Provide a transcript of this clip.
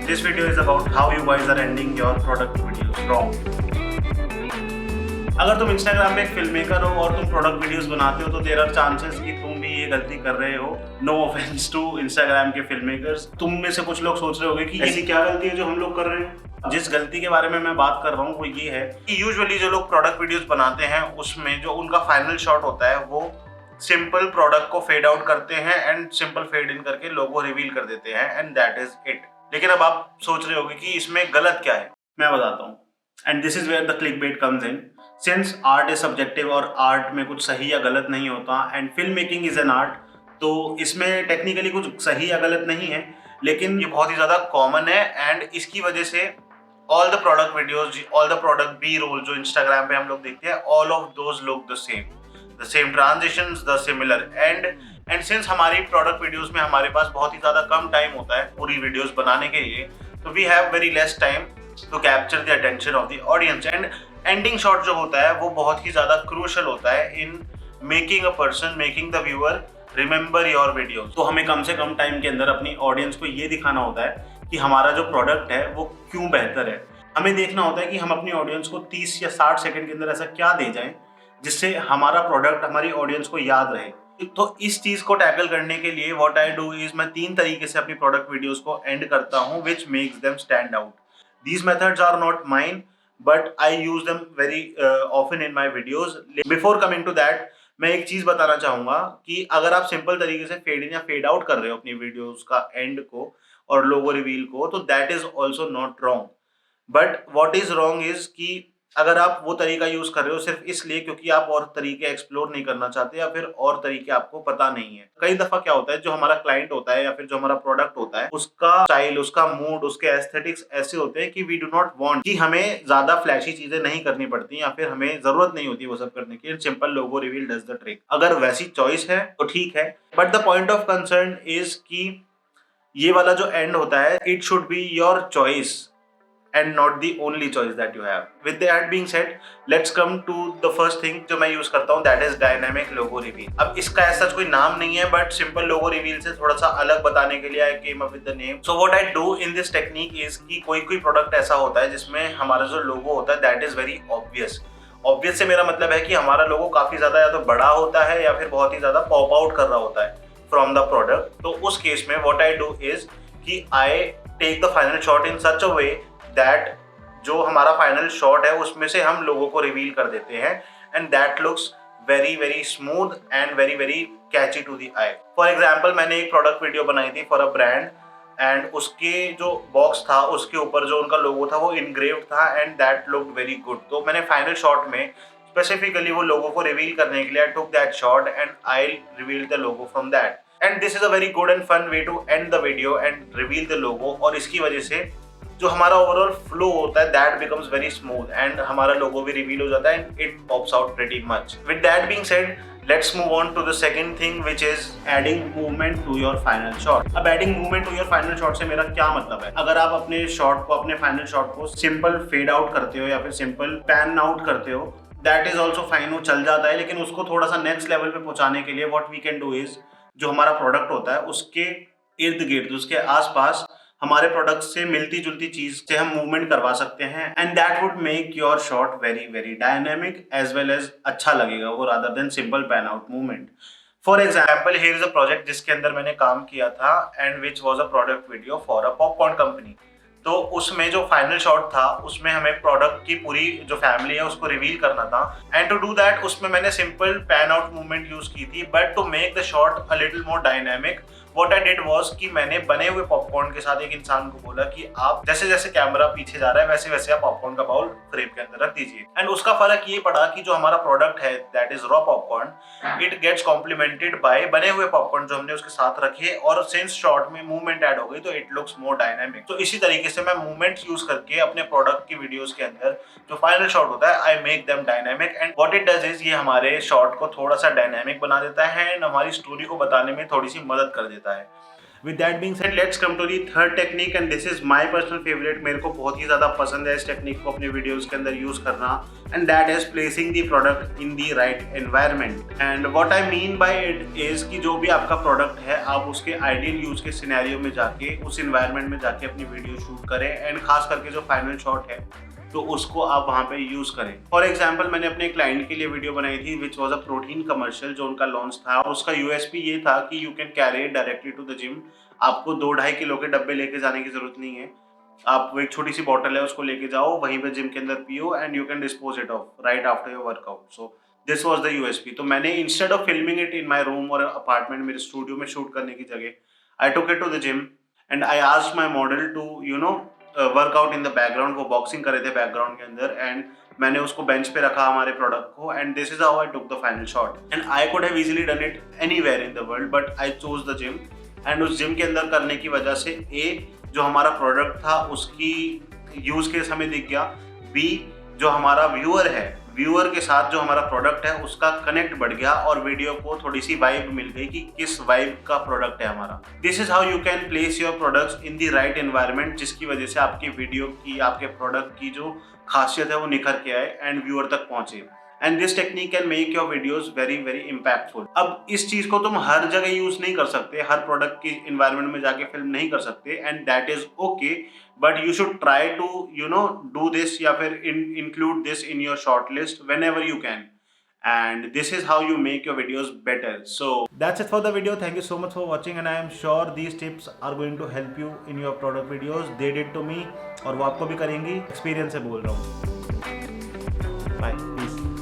This video is about how you guys are ending your product videos wrong. अगर तुम Instagram पे एक film maker हो और तुम प्रोडक्ट वीडियोस बनाते हो तो देयर आर चांसेस कि तुम भी ये गलती कर रहे हो. नो ऑफेंस टू इंस्टाग्राम के फिल्म मेकर्स. तुम में से कुछ लोग सोच रहे होंगे कि ऐसी क्या गलती है जो हम लोग कर रहे हैं. जिस गलती के बारे में मैं बात कर रहा हूँ वो ये है कि यूजुअली जो लोग प्रोडक्ट वीडियोस बनाते हैं उसमें जो उनका फाइनल शॉट होता है वो सिंपल प्रोडक्ट को फेड आउट करते हैं एंड सिंपल फेड इन करके लोगो रिवील कर देते हैं एंड दैट इज इट. लेकिन अब आप सोच रहे होंगे कि इसमें गलत क्या है. मैं बताता हूँ. And this is where the clickbait comes in. Since art is subjective और आर्ट में कुछ सही या गलत नहीं होता and film making is an art, तो इसमें टेक्निकली कुछ सही या गलत नहीं है, लेकिन ये बहुत ही ज़्यादा कॉमन है एंड इसकी वजह से all the product videos, all the product B roll जो इंस्टाग्राम पे हम लोग देखते हैं, all of those look the same transitions, the similar and since हमारी प्रोडक्ट वीडियोस में हमारे पास बहुत ही ज़्यादा कम टाइम होता है पूरी वीडियोस बनाने के लिए, तो we have very less time to capture the attention of the audience and ending shot जो होता है वो बहुत ही ज़्यादा क्रूशल होता है in making a person, making the viewer remember your video. तो हमें कम से कम टाइम के अंदर अपनी ऑडियंस को ये दिखाना होता है कि हमारा जो प्रोडक्ट है वो क्यों बेहतर है. हमें देखना होता है कि हम अपनी ऑडियंस को 30 या 60 सेकंड के अंदर ऐसा क्या दे जाएं जिससे हमारा प्रोडक्ट हमारी ऑडियंस को याद रहे. तो इस चीज को टैकल करने के लिए व्हाट आई डू इज मैं 3 तरीके से अपनी प्रोडक्ट वीडियोस को एंड करता हूं which makes them stand out. These methods are not mine but I use them very often in my videos. Before coming to that मैं एक चीज बताना चाहूंगा कि अगर आप सिंपल तरीके से फेड इन या फेड आउट कर रहे हो अपनी वीडियोस का एंड को और लोगो रिवील को, तो that is also not wrong. But what is wrong is कि अगर आप वो तरीका यूज कर रहे हो सिर्फ इसलिए क्योंकि आप और तरीके एक्सप्लोर नहीं करना चाहते या फिर और तरीके आपको पता नहीं है. कई दफा क्या होता है, जो हमारा क्लाइंट होता है या फिर जो हमारा प्रोडक्ट होता है उसका स्टाइल, उसका मूड, उसके एस्थेटिक्स ऐसे होते हैं कि वी डू नॉट वांट कि हमें ज्यादा फ्लैशी चीजें नहीं करनी पड़ती या फिर हमें जरूरत नहीं होती वो सब करने की. Simple logo reveal does the trick. अगर वैसी चॉइस है तो ठीक है, but the point of concern is कि ये वाला जो एंड होता है it should be your choice and not the only choice that you have. With that being said, let's come to the first thing जो मैं यूज करता हूँ, that is dynamic logo reveal. अब इसका ऐसा कोई नाम नहीं है but simple logo reveal से थोड़ा सा अलग बताने के लिए I came up with the name. So what I do in this technique is कि कोई प्रोडक्ट ऐसा होता है जिसमें हमारा जो लोगो होता है that is very obvious. Obvious से मेरा मतलब है कि हमारा लोगो काफी ज्यादा या तो बड़ा होता है या फिर बहुत ही ज्यादा पॉप आउट कर रहा होता है from the product. तो उस केस में what I do is कि I take the final shot in such a way that जो हमारा फाइनल शॉट है उसमें से हम लोगों को रिवील कर देते हैं and that looks very very smooth and very very catchy to the eye. For example मैंने एक प्रोडक्ट वीडियो बनाई थी फॉर अ ब्रांड एंड उसके जो बॉक्स था उसके ऊपर जो उनका लोगो था वो इनग्रेव्ड था and that looked very good. तो मैंने फाइनल शॉट में स्पेसिफिकली वो लोगो को रिवील करने के लिए I took that shot and I reveal the logo from that and this is a very good and fun way to end the video and reveal the logo. और इसकी वजह से जो हमारा ओवरऑल फ्लो होता है that becomes very smooth and हमारा logo भी रिवील हो जाता है and it pops out pretty much. With that being said, let's move on to the second thing which is adding movement to your final shot. अब adding movement to your final shot से मेरा क्या मतलब है. अगर आप अपने shot को, अपने फाइनल शॉट को सिंपल फेड आउट करते हो या फिर सिंपल पैन आउट करते हो, दैट इज ऑल्सो फाइन, वो चल जाता है. लेकिन उसको थोड़ा सा नेक्स्ट लेवल पे पहुंचाने के लिए what we can do is जो हमारा प्रोडक्ट होता है उसके इर्द गिर्द, उसके आसपास हमारे प्रोडक्ट से मिलती जुलती चीज से हम मूवमेंट करवा सकते हैं and that would make your shot very very dynamic as well as अच्छा लगेगा वो rather than simple pan out movement. For example, here is a project जिसके अंदर मैंने काम किया था and which was a product video for a popcorn company. तो उसमें जो फाइनल शॉट था उसमें हमें प्रोडक्ट की पूरी जो फैमिली है उसको रिवील करना था एंड टू डू दैट उसमें मैंने simple pan out movement use की थी. But to make the shot a little more dynamic what I did was कि मैंने बने हुए पॉपकॉर्न के साथ एक इंसान को बोला कि आप जैसे जैसे कैमरा पीछे जा रहा है वैसे वैसे आप पॉपकॉर्न का बाउल फ्रेम के अंदर रख दीजिए. एंड उसका फर्क ये पड़ा कि जो हमारा प्रोडक्ट है that is raw popcorn, it gets complemented by बने हुए पॉपकॉर्न जो हमने उसके साथ रखे और सिंस शॉट में मूवमेंट ऐड हो गई तो इट लुक्स मोर डायनेमिक. तो इसी तरीके से मैं मूवमेंट यूज करके अपने प्रोडक्ट की वीडियोस के अंदर जो फाइनल शॉट होता है I make them dynamic and what it does is ये हमारे शॉट को थोड़ा सा डायनेमिक बना देता है एंड हमारी स्टोरी को बताने में थोड़ी सी मदद कर देता है. With that being said, let's come to the third technique and this is my personal favourite. मेरे को बहुत ही ज़्यादा पसंद है इस टेक्निक को अपने वीडियोस के अंदर यूज़ करना, and that is placing the product in the right environment. And what I mean by it is कि जो भी आपका प्रोडक्ट है आप उसके आइडियल यूज के सिनेरियो में जाके, उस एनवायरनमेंट में जाके अपनी वीडियो शूट करें, एंड खास करके जो फाइनल शॉट है तो उसको आप वहाँ पे यूज़ करें। फॉर एग्जाम्पल मैंने अपने क्लाइंट के लिए वीडियो बनाई थी विच वॉज अ प्रोटीन कमर्शियल जो उनका लॉन्च था, और उसका यूएसपी ये था कि you can carry it directly to the gym. आपको 2-2.5 किलो के डब्बे लेके जाने की जरूरत नहीं है, आप वो एक छोटी सी बॉटल है उसको लेके जाओ, वहीं पे जिम के अंदर पियो and you can dispose it off right after your workout. So this was the USP. तो मैंने instead of filming it in my room और अपार्टमेंट, मेरे स्टूडियो में शूट करने की जगह, I took it to the gym and I asked my model to workout in the background. वो boxing कर रहे थे बैकग्राउंड के अंदर, एंड मैंने उसको बेंच पे रखा हमारे प्रोडक्ट को, and this is how I took the final shot. And I could have easily done it anywhere in the world but I chose the gym. And उस जिम के अंदर करने की वजह से जो हमारा प्रोडक्ट था उसकी यूज केस हमें दिख गया, बी जो हमारा व्यूअर है, व्यूअर के साथ जो हमारा प्रोडक्ट है उसका कनेक्ट बढ़ गया, और वीडियो को थोड़ी सी वाइब मिल गई कि किस वाइब का प्रोडक्ट है हमारा। This is how you can place your products in the right environment, जिसकी वजह से आपकी वीडियो की, आपके प्रोडक्ट की जो खासियत है वो निखर के आए एंड व्यूअर तक पहुंचे। And this technique can make your videos very very impactful. अब इस चीज को तुम हर जगह यूज नहीं कर सकते, हर प्रोडक्ट की एनवायरनमेंट में जाके फिल्म नहीं कर सकते, and that is okay, but you should try to do this या फिर include this in your short list whenever you can, and this is how you make your videos better. So that's it for the video. Thank you so much for watching, and I am sure these tips are going to help you in your product videos. They did to me, और वो आपको भी करेंगी, experience से बोल रहा हूँ। Bye, piece.